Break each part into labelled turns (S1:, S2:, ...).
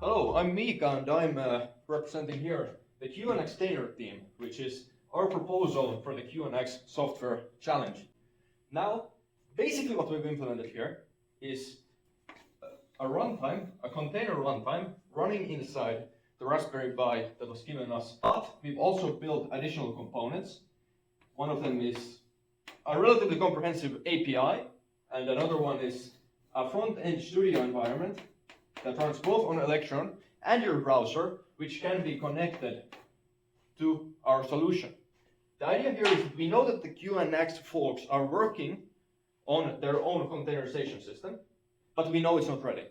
S1: Hello, I'm Mika and I'm representing here the QNX Container team, which is our proposal for the QNX Software Challenge. Now, basically what we've implemented here is a runtime, a container runtime, running inside the Raspberry Pi that was given us. But we've also built additional components. One of them is a relatively comprehensive API, and another one is a front-end studio environment that runs both on Electron and your browser, which can be connected to our solution. The idea here is that we know that the QNX folks are working on their own containerization system, but we know it's not ready.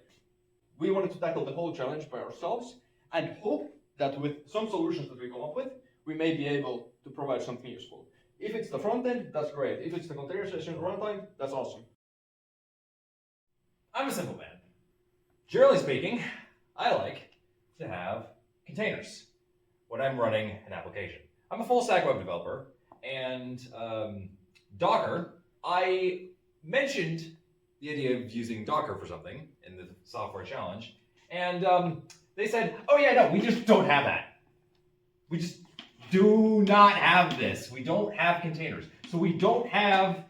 S1: We wanted to tackle the whole challenge by ourselves and hope that with some solutions that we come up with, we may be able to provide something useful. If it's the front end, that's great. If it's the containerization runtime, that's awesome.
S2: I'm a simple man. Generally speaking, I like to have containers when I'm running an application. I'm a full stack web developer, and Docker, I mentioned the idea of using Docker for something in the software challenge, and they said, oh yeah, no, we just don't have that. We just do not have this. We don't have containers. So we don't have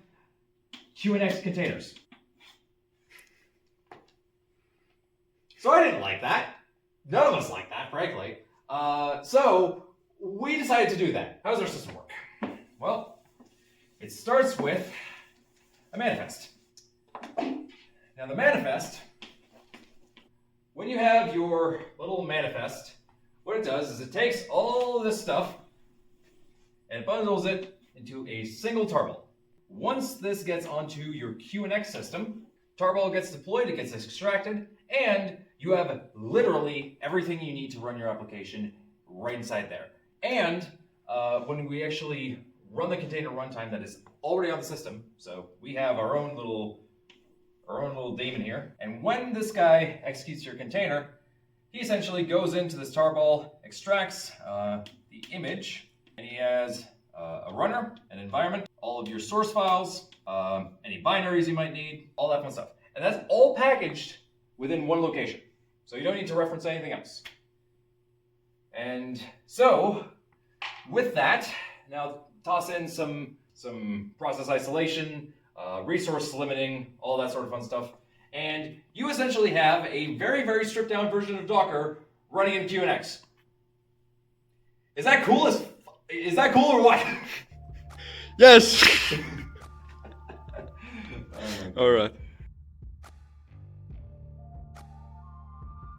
S2: QNX containers. So I didn't like that. None of us like that, frankly. So we decided to do that. How does our system work? Well, it starts with a manifest. Now the manifest, when you have your little manifest, what it does is it takes all of this stuff and it bundles it into a single tarball. Once this gets onto your QNX system, tarball gets deployed, it gets extracted, and you have literally everything you need to run your application right inside there. And when we actually run the container runtime that is already on the system, so we have our own little daemon here, and when this guy executes your container, he essentially goes into this tarball, extracts the image, and he has a runner, an environment, all of your source files, any binaries you might need, all that fun stuff. And that's all packaged within one location. So you don't need to reference anything else. And so, with that, now toss in some process isolation, resource limiting, all that sort of fun stuff. And you essentially have a very, very stripped down version of Docker running in QNX. Is that cool or what?
S1: Yes! Alright.